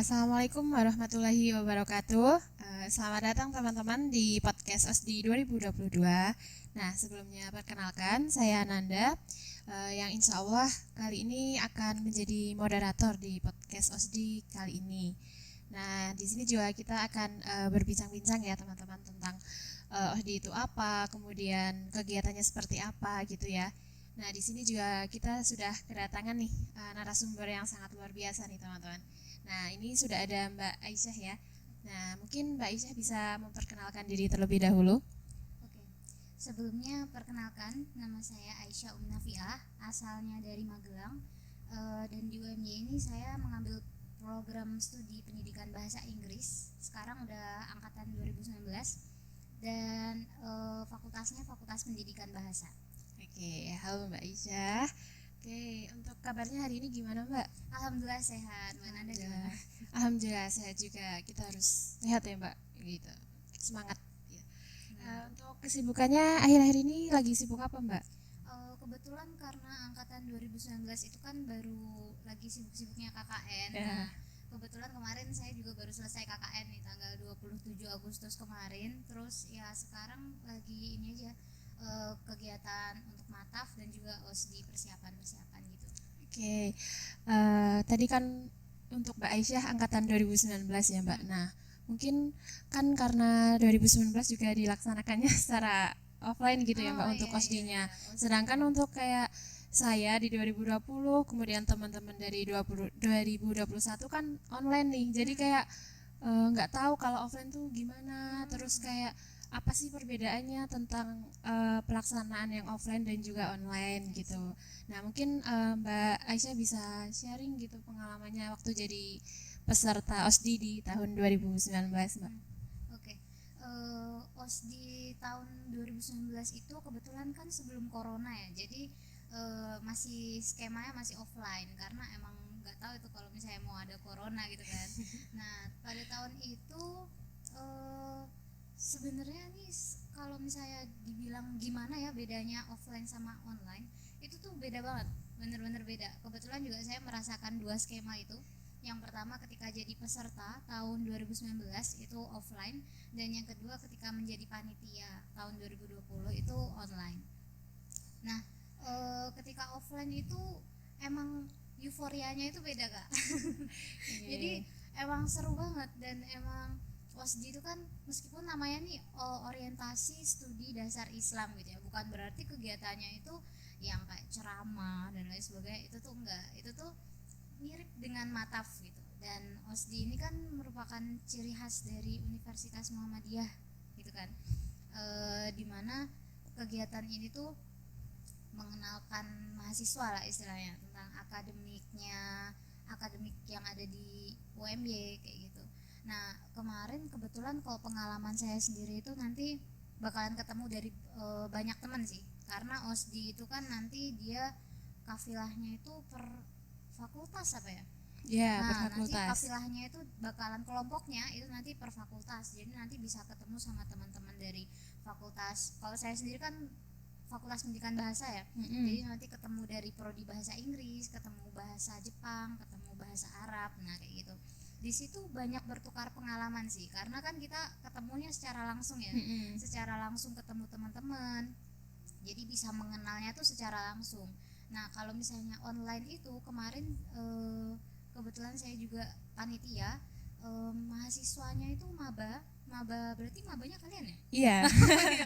Assalamualaikum warahmatullahi wabarakatuh. Selamat datang teman-teman di podcast OSDI 2022. Nah, sebelumnya perkenalkan, saya Ananda, yang insya Allah kali ini akan menjadi moderator di podcast OSDI kali ini. Nah, di sini juga kita akan berbincang-bincang ya teman-teman tentang OSDI itu apa, kemudian kegiatannya seperti apa gitu ya. Nah, di sini juga kita sudah kedatangan nih narasumber yang sangat luar biasa nih teman-teman. Nah, ini sudah ada Mbak Aisyah ya. Nah, mungkin Mbak Aisyah bisa memperkenalkan diri terlebih dahulu. Oke, sebelumnya perkenalkan, nama saya Aisyah Nafiah, asalnya dari Magelang, dan di UMY ini saya mengambil program studi pendidikan bahasa Inggris. Sekarang udah angkatan 2019 dan fakultasnya Fakultas Pendidikan Bahasa. Oke, halo Mbak Aisyah. Oke, untuk kabarnya hari ini gimana Mbak? Alhamdulillah sehat, Mbak Nanda gimana? Alhamdulillah sehat juga. Kita harus sehat ya Mbak, gitu. Semangat. Ya. Untuk kesibukannya akhir-akhir ini lagi sibuk apa Mbak? Kebetulan karena angkatan 2019 itu kan baru lagi sibuk-sibuknya KKN. Ya. Nah, kebetulan kemarin saya juga baru selesai KKN nih tanggal 27 Agustus kemarin. Terus ya sekarang lagi ini aja kegiatan untuk mataf dan juga OSDI persiapan gitu. Oke, tadi kan untuk Mbak Aisyah angkatan 2019 ya Mbak. Nah, mungkin kan karena 2019 juga dilaksanakannya secara offline gitu ya Mbak untuk OSDI-nya. Sedangkan untuk kayak saya di 2020, kemudian teman-teman dari 2021 kan online nih. Jadi kayak nggak tahu kalau offline tuh gimana, terus kayak apa sih perbedaannya tentang pelaksanaan yang offline dan juga online gitu. Nah, mungkin Mbak Aisyah bisa sharing gitu pengalamannya waktu jadi peserta OSDI di tahun 2019 Mbak. Oke. OSDI tahun 2019 itu kebetulan kan sebelum corona ya. Jadi masih skemanya masih offline karena emang nggak tahu itu kalau misalnya mau ada corona gitu kan. Nah, pada tahun itu sebenarnya nih kalau misalnya dibilang gimana ya bedanya offline sama online, itu tuh beda banget, bener-bener beda. Kebetulan juga saya merasakan dua skema itu. Yang pertama ketika jadi peserta tahun 2019 itu offline, dan yang kedua ketika menjadi panitia tahun 2020 itu online. Nah, ketika offline itu emang euforianya itu beda Kak. Jadi emang seru banget, dan emang OSDI itu kan meskipun namanya nih orientasi studi dasar Islam gitu ya, bukan berarti kegiatannya itu yang kayak ceramah dan lain sebagainya, itu tuh enggak, itu tuh mirip dengan mataf gitu. Dan OSDI ini kan merupakan ciri khas dari Universitas Muhammadiyah gitu kan, dimana kegiatan ini tuh mengenalkan mahasiswa lah istilahnya tentang akademik yang ada di UMY kayak gitu. Nah, kemarin kebetulan kalau pengalaman saya sendiri itu nanti bakalan ketemu dari banyak teman sih, karena OSDI itu kan nanti dia kafilahnya itu per fakultas apa ya? Ya, Nah, per nanti fakultas. kafilahnya itu bakalan kelompoknya itu nanti per fakultas. Jadi nanti bisa ketemu sama teman-teman dari fakultas. Kalau saya sendiri kan Fakultas Pendidikan Bahasa ya. Jadi nanti ketemu dari prodi bahasa Inggris, ketemu bahasa Jepang, ketemu bahasa Arab. Nah, kayak gitu. Di situ banyak bertukar pengalaman sih, karena kan kita ketemunya secara langsung ya. Secara langsung ketemu teman-teman. Jadi bisa mengenalnya tuh secara langsung. Nah, kalau misalnya online itu kemarin kebetulan saya juga panitia, mahasiswanya itu maba berarti mabanya kalian ya? Iya.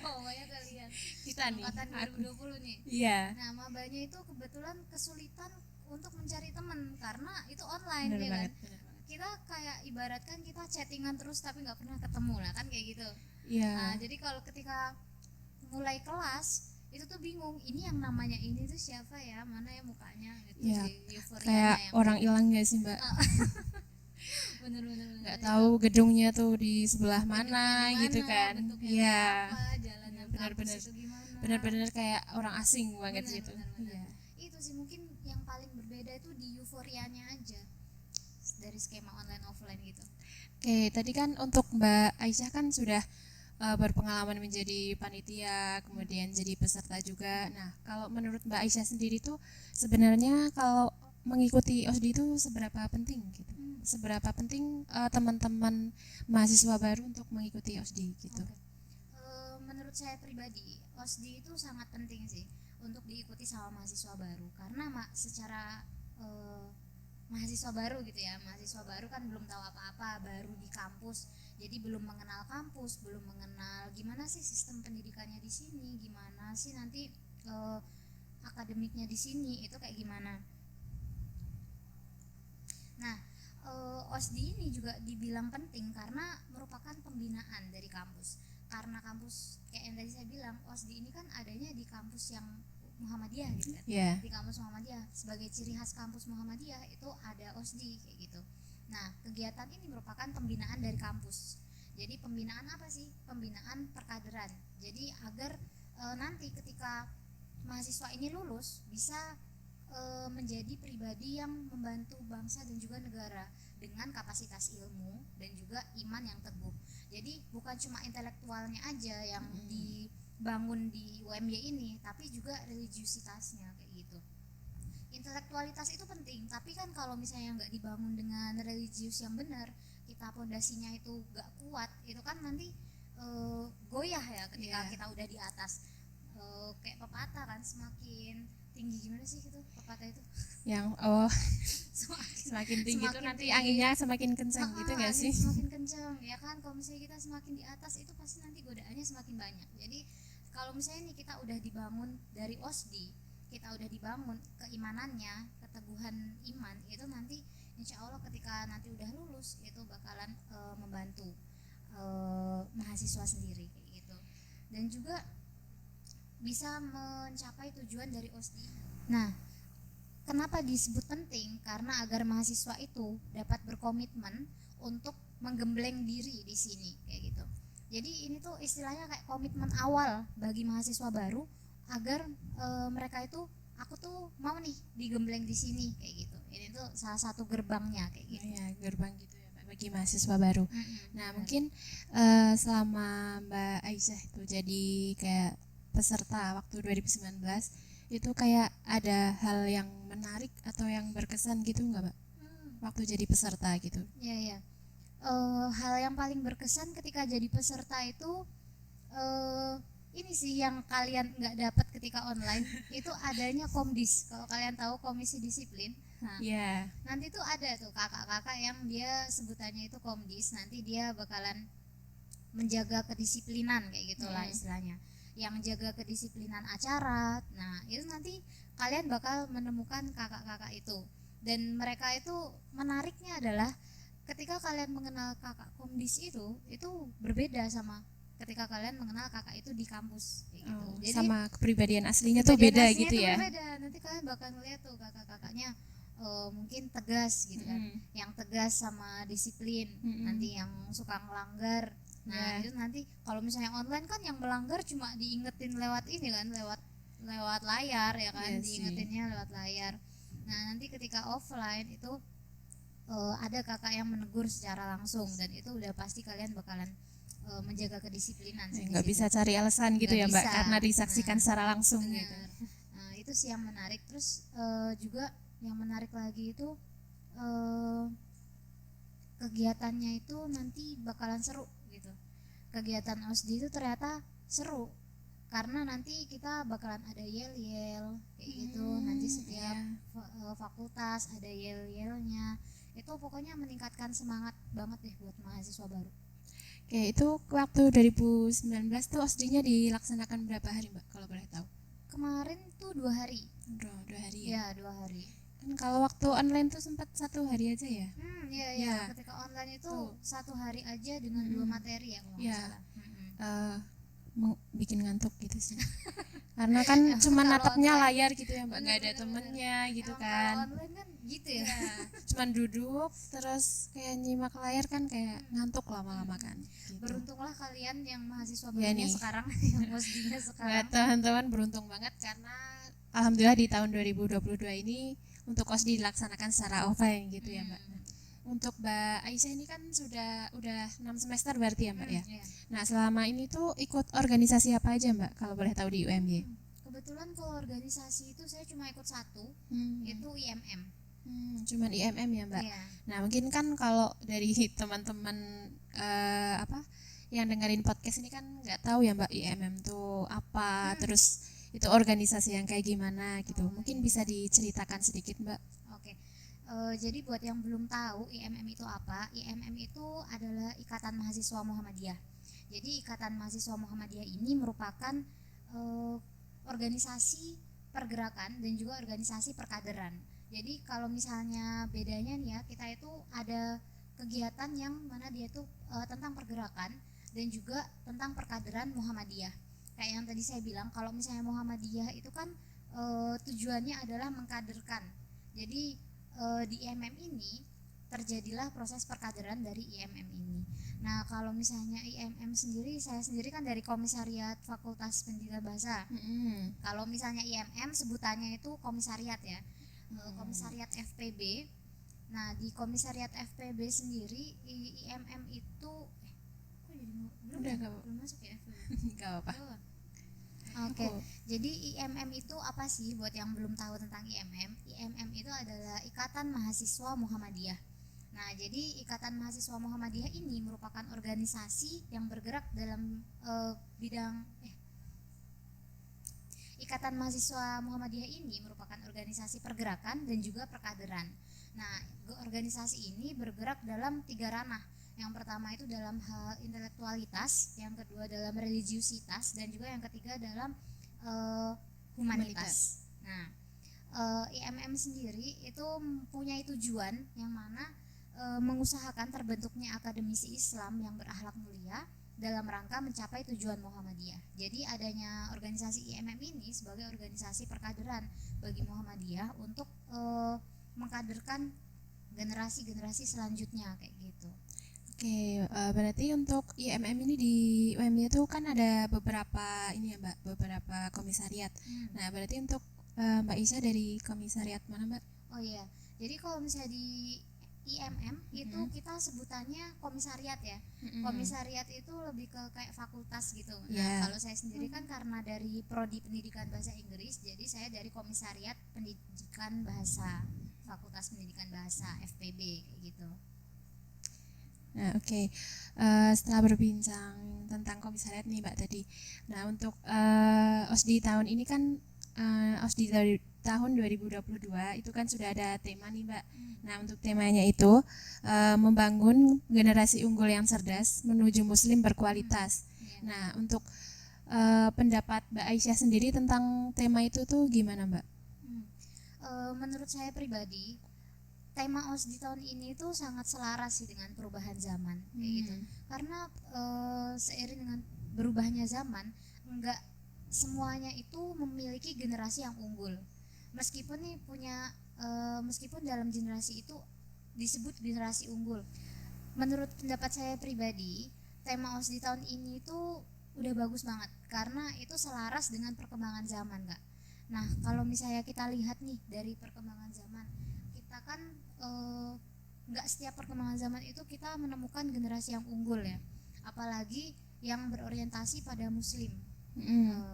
Mabanya kalian. Kita nih. Angkatan 2020 nih. Iya. Nah, mabanya itu kebetulan kesulitan untuk mencari teman karena itu online. Benar ya banget. kan? Kita kayak ibaratkan kita chattingan terus tapi nggak pernah ketemu lah kan kayak gitu. Iya. Nah, jadi kalau ketika mulai kelas itu tuh bingung, ini yang namanya ini tuh siapa ya, mana ya mukanya gitu Ya, sih, euforianya kayak yang orang hilang gak sih Mbak? bener-bener Nggak tahu gedungnya tuh di sebelah mana dimana, gitu kan? bentuknya Iya. apa, jalan yang Benar-benar kampus itu gimana, benar-benar kayak orang asing banget gitu. bener. Itu sih mungkin yang paling berbeda itu di euforianya aja dari skema online offline gitu. Oke, tadi kan untuk Mbak Aisyah kan sudah berpengalaman menjadi panitia, kemudian jadi peserta juga. Nah, kalau menurut Mbak Aisyah sendiri tuh sebenarnya kalau mengikuti OSDI itu seberapa penting gitu. Seberapa penting teman-teman mahasiswa baru untuk mengikuti OSDI gitu. Oke. Menurut saya pribadi, OSDI itu sangat penting sih untuk diikuti sama mahasiswa baru karena secara mahasiswa baru gitu ya, mahasiswa baru kan belum tahu apa-apa, baru di kampus, jadi belum mengenal kampus, belum mengenal gimana sih sistem pendidikannya di sini, gimana sih nanti akademiknya di sini itu kayak gimana. Nah, OSDI ini juga dibilang penting karena merupakan pembinaan dari kampus. Karena kampus kayak yang tadi saya bilang, OSDI ini kan adanya di kampus yang Muhammadiyah gitu kan. Yeah. Di kampus Muhammadiyah, sebagai ciri khas kampus Muhammadiyah itu ada OSDI kayak gitu. Nah, kegiatan ini merupakan pembinaan dari kampus. Jadi pembinaan apa sih? Pembinaan perkaderan. Jadi agar nanti ketika mahasiswa ini lulus bisa menjadi pribadi yang membantu bangsa dan juga negara dengan kapasitas ilmu dan juga iman yang teguh. Jadi bukan cuma intelektualnya aja yang dibangun di UMY ini, tapi juga religiusitasnya kayak gitu. Intelektualitas itu penting, tapi kan kalau misalnya nggak dibangun dengan religius yang benar, kita pondasinya itu nggak kuat, itu kan nanti goyah ya ketika kita udah di atas. Kayak pepatah kan, semakin tinggi gimana sih gitu pepatah itu? Yang semakin tinggi itu nanti tinggi, anginnya semakin kencang gitu nggak sih? Semakin kencang ya kan, kalau misalnya kita semakin di atas itu pasti nanti godaannya semakin banyak. Jadi kalau misalnya nih kita udah dibangun dari OSDI, kita udah dibangun keimanannya, keteguhan iman, itu nanti insya Allah ketika nanti udah lulus itu bakalan membantu mahasiswa sendiri kayak gitu, dan juga bisa mencapai tujuan dari OSDI. Nah, kenapa disebut penting? Karena agar mahasiswa itu dapat berkomitmen untuk menggembleng diri di sini kayak gitu. Jadi ini tuh istilahnya kayak komitmen awal bagi mahasiswa baru agar mereka itu, aku tuh mau nih digembleng di sini kayak gitu. Ini tuh salah satu gerbangnya kayak gitu. Ya, gerbang gitu ya Mbak, bagi mahasiswa baru. Nah, mungkin selama Mbak Aisyah itu jadi kayak peserta waktu 2019 itu kayak ada hal yang menarik atau yang berkesan gitu nggak Mbak? Waktu jadi peserta gitu. Iya. Hal yang paling berkesan ketika jadi peserta itu ini sih yang kalian nggak dapat ketika online itu adanya komdis. Kalau kalian tahu komisi disiplin, nah, nanti tuh ada tuh kakak-kakak yang dia sebutannya itu komdis. Nanti dia bakalan menjaga kedisiplinan kayak gitulah istilahnya, yang jaga kedisiplinan acara. Nah itu nanti kalian bakal menemukan kakak-kakak itu, dan mereka itu menariknya adalah ketika kalian mengenal kakak komdis itu berbeda sama ketika kalian mengenal kakak itu di kampus kayak gitu. Jadi sama kepribadian aslinya tuh beda gitu ya. Berbeda. Nanti kalian bakal ngeliat tuh kakak-kakaknya mungkin tegas gitu kan, yang tegas sama disiplin. Nanti yang suka ngelanggar. Nah itu nanti kalau misalnya online kan yang melanggar cuma diingetin lewat ini kan, lewat layar ya kan, diingetinnya lewat layar. Nah nanti ketika offline itu ada kakak yang menegur secara langsung, dan itu udah pasti kalian bakalan menjaga kedisiplinan. Nggak bisa cari alasan gitu ya Mbak, karena disaksikan secara langsung gitu. Nah itu sih yang menarik. Terus juga yang menarik lagi itu kegiatannya itu nanti bakalan seru gitu. Kegiatan OSDI itu ternyata seru karena nanti kita bakalan ada yel-yel kayak gitu. Nanti setiap fakultas ada yel-yelnya. Itu pokoknya meningkatkan semangat banget deh buat mahasiswa baru. Oke, itu waktu 2019 tuh OSDI-nya dilaksanakan berapa hari Mbak kalau boleh tahu? Kemarin tuh 2 hari. 2 hari ya? Ya 2 hari. Kan kalau waktu online tuh sempat 1 hari aja ya? Iya. Ketika online itu 1 hari aja dengan 2 materi ya kalau nggak salah. Bikin ngantuk gitu sih. Karena kan cuma natapnya layar gitu ya Mbak, nggak ada temennya gitu kan. Kalau online kan gitu ya. Cuman duduk terus kayak nyimak layar kan kayak ngantuk lama-lama kan gitu. Beruntunglah kalian yang mahasiswa barunya sekarang yang OSDI-nya sekarang. Teman-teman beruntung banget karena alhamdulillah di tahun 2022 ini untuk OSDI dilaksanakan secara offline gitu ya Mbak. Untuk Mbak Aisyah ini kan udah 6 semester berarti ya Mbak ya. Nah selama ini tuh ikut organisasi apa aja Mbak kalau boleh tahu di UMY? Kebetulan kalau organisasi itu saya cuma ikut 1, itu IMM. Cuman IMM ya Mbak. Iya. Nah mungkin kan kalau dari teman-teman apa yang dengerin podcast ini kan nggak tahu ya Mbak IMM tuh apa, terus itu organisasi yang kayak gimana gitu. Mungkin bisa diceritakan sedikit Mbak. Oke. Jadi buat yang belum tahu IMM itu apa, IMM itu adalah Ikatan Mahasiswa Muhammadiyah. Jadi Ikatan Mahasiswa Muhammadiyah ini merupakan organisasi pergerakan dan juga organisasi perkaderan. Jadi kalau misalnya bedanya nih ya, kita itu ada kegiatan yang mana dia itu tentang pergerakan dan juga tentang perkaderan Muhammadiyah. Kayak yang tadi saya bilang, kalau misalnya Muhammadiyah itu kan tujuannya adalah mengkaderkan. Jadi di IMM ini terjadilah proses perkaderan dari IMM ini. Nah kalau misalnya IMM sendiri, saya sendiri kan dari Komisariat Fakultas Pendidikan Bahasa. Kalau misalnya IMM sebutannya itu komisariat ya, Komisariat FPB. Nah di Komisariat FPB sendiri IMM itu kok jadi belum masuk ya FPB? Gak apa-apa. Oke, jadi IMM itu apa sih buat yang belum tahu tentang IMM? IMM itu adalah Ikatan Mahasiswa Muhammadiyah. Nah, jadi Ikatan Mahasiswa Muhammadiyah ini merupakan organisasi yang bergerak dalam bidang Ikatan Mahasiswa Muhammadiyah ini merupakan organisasi pergerakan dan juga perkaderan. Nah, organisasi ini bergerak dalam 3 ranah. Yang pertama itu dalam hal intelektualitas, yang kedua dalam religiusitas, dan juga yang ketiga dalam humanitas. Nah, IMM sendiri itu mempunyai tujuan yang mana mengusahakan terbentuknya akademisi Islam yang berakhlak mulia dalam rangka mencapai tujuan Muhammadiyah. Jadi adanya organisasi IMM ini sebagai organisasi perkaderan bagi Muhammadiyah untuk mengkaderkan generasi-generasi selanjutnya kayak gitu. Oke, berarti untuk IMM ini di UMY itu kan ada beberapa ini ya Mbak, beberapa komisariat. Nah, berarti untuk Mbak Isya dari komisariat mana Mbak? Oh iya, jadi kalau misalnya di IMM itu kita sebutannya komisariat ya. Komisariat itu lebih ke kayak fakultas gitu. Nah, kalau saya sendiri kan karena dari prodi pendidikan bahasa Inggris, jadi saya dari komisariat pendidikan bahasa, Fakultas Pendidikan Bahasa FPB kayak gitu. Nah, oke. Setelah berbincang tentang komisariat nih Mbak tadi. Nah, untuk OSDI tahun ini kan OSDI dari tahun 2022 itu kan sudah ada tema nih Mbak. Nah, untuk temanya itu membangun generasi unggul yang cerdas menuju muslim berkualitas. Nah, untuk pendapat Mbak Aisyah sendiri tentang tema itu tuh gimana Mbak? Menurut saya pribadi, tema OSDI tahun ini tuh sangat selaras sih dengan perubahan zaman kayak gitu. Karena seiring dengan berubahnya zaman, enggak semuanya itu memiliki generasi yang unggul. Meskipun nih punya meskipun dalam generasi itu disebut generasi unggul. Menurut pendapat saya pribadi, tema OSDI tahun ini tuh udah bagus banget karena itu selaras dengan perkembangan zaman, Kak. Nah, kalau misalnya kita lihat nih dari perkembangan zaman, kita kan nggak setiap perkembangan zaman itu kita menemukan generasi yang unggul ya, apalagi yang berorientasi pada muslim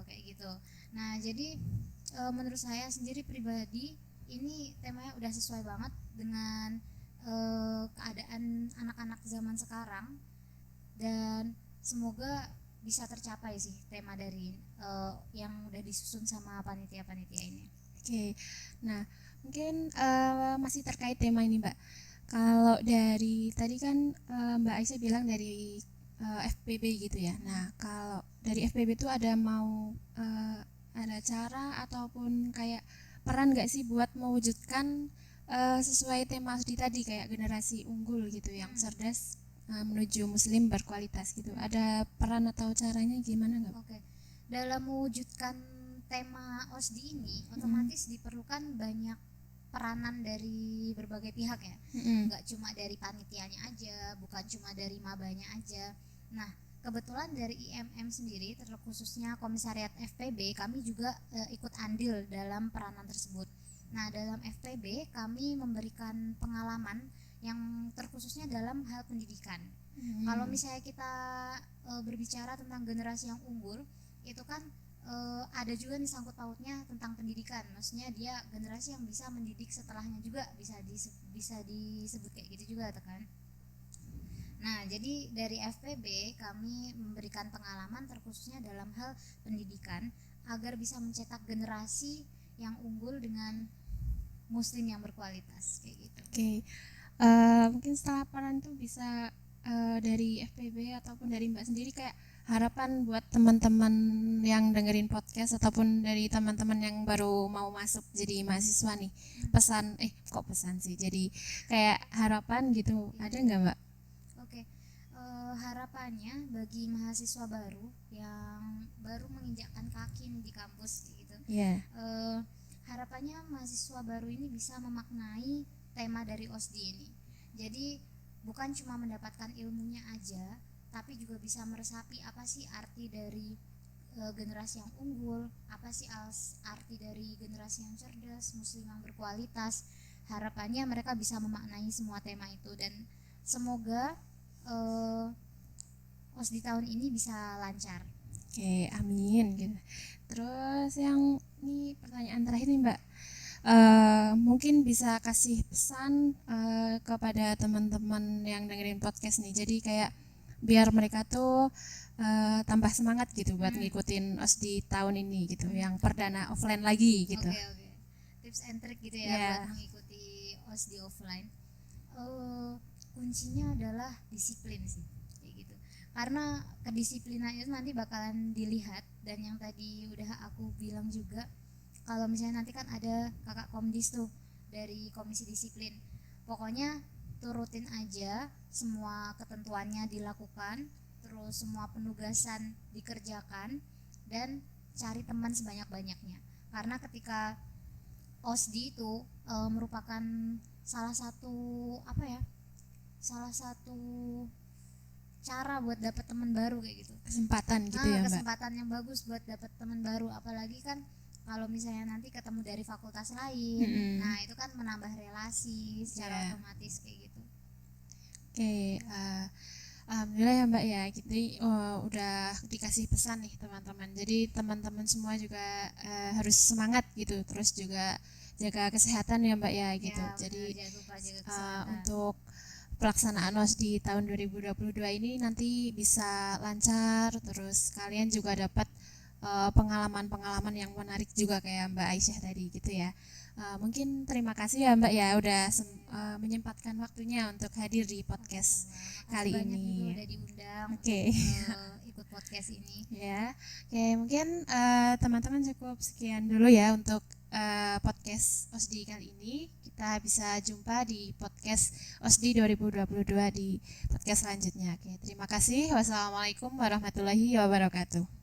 kayak gitu. Nah, jadi menurut saya sendiri pribadi ini temanya udah sesuai banget dengan keadaan anak-anak zaman sekarang, dan semoga bisa tercapai sih tema dari yang udah disusun sama panitia-panitia ini. Oke, nah mungkin masih terkait tema ini Mbak. Kalau dari tadi kan Mbak Aisyah bilang dari FPB gitu ya. Nah kalau dari FPB itu ada mau ada cara ataupun kayak peran nggak sih buat mewujudkan sesuai tema tadi kayak generasi unggul gitu yang cerdas menuju muslim berkualitas gitu. Ada peran atau caranya gimana nggak? Oke. Dalam mewujudkan tema OSDI ini otomatis diperlukan banyak peranan dari berbagai pihak ya. Nggak cuma dari panitianya aja, bukan cuma dari mabanya aja. Nah, kebetulan dari IMM sendiri, terkhususnya Komisariat FPB, kami juga ikut andil dalam peranan tersebut. Nah, dalam FPB kami memberikan pengalaman yang terkhususnya dalam hal pendidikan. Kalau misalnya kita berbicara tentang generasi yang unggul, itu kan ada juga nih sangkut pautnya tentang pendidikan, maksudnya dia generasi yang bisa mendidik setelahnya juga, bisa disebut kayak gitu juga kan. Nah, jadi dari FPB kami memberikan pengalaman terkhususnya dalam hal pendidikan agar bisa mencetak generasi yang unggul dengan muslim yang berkualitas kayak gitu. Oke. Mungkin setelah paparan itu bisa dari FPB ataupun dari Mbak sendiri kayak harapan buat teman-teman yang dengerin podcast ataupun dari teman-teman yang baru mau masuk jadi mahasiswa nih. Pesan sih. Jadi kayak harapan gitu. Ada nggak, Mbak? Oke. Harapannya bagi mahasiswa baru yang baru menginjakkan kaki nih di kampus gitu. Iya. Harapannya mahasiswa baru ini bisa memaknai tema dari OSDI ini. Jadi bukan cuma mendapatkan ilmunya aja, tapi juga bisa meresapi apa sih arti dari generasi yang unggul, apa sih arti dari generasi yang cerdas, muslim yang berkualitas. Harapannya mereka bisa memaknai semua tema itu, dan semoga OSDI tahun ini bisa lancar. Oke, amin gitu. Terus yang ini pertanyaan terakhir nih, Mbak. Mungkin bisa kasih pesan kepada teman-teman yang dengerin podcast nih. Jadi kayak biar mereka tuh tambah semangat gitu buat ngikutin OSDI tahun ini gitu, yang perdana offline lagi gitu. Oke. Tips and trick gitu ya buat mengikuti OSDI offline. Kuncinya adalah disiplin sih, kayak gitu. Karena kedisiplinan itu nanti bakalan dilihat, dan yang tadi udah aku bilang juga, kalau misalnya nanti kan ada kakak komdis tuh dari komisi disiplin, pokoknya turutin aja semua ketentuannya dilakukan, terus semua penugasan dikerjakan, dan cari teman sebanyak-banyaknya. Karena ketika OSDI itu merupakan salah satu cara buat dapat teman baru kayak gitu, Kesempatan gitu ya, Mbak. kesempatan yang bagus buat dapat teman baru, apalagi kan kalau misalnya nanti ketemu dari fakultas lain, nah itu kan menambah relasi secara otomatis kayak gitu. Oke, alhamdulillah ya, Mbak ya. Jadi udah dikasih pesan nih teman-teman. Jadi teman-teman semua juga harus semangat gitu. Terus juga jaga kesehatan ya, Mbak ya gitu. Jadi Jangan lupa jaga kesehatan. untuk pelaksanaan OSDI tahun 2022 ini nanti bisa lancar, terus kalian juga dapat pengalaman-pengalaman yang menarik juga kayak Mbak Aisyah tadi gitu ya. Mungkin terima kasih ya, Mbak ya udah menyempatkan waktunya untuk hadir di podcast kali ini. Udah diundang ikut podcast ini. Ya, oke, mungkin teman-teman cukup sekian dulu ya untuk podcast OSDI kali ini. Kita bisa jumpa di podcast OSDI 2022 di podcast selanjutnya. Oke, terima kasih. Wassalamualaikum warahmatullahi wabarakatuh.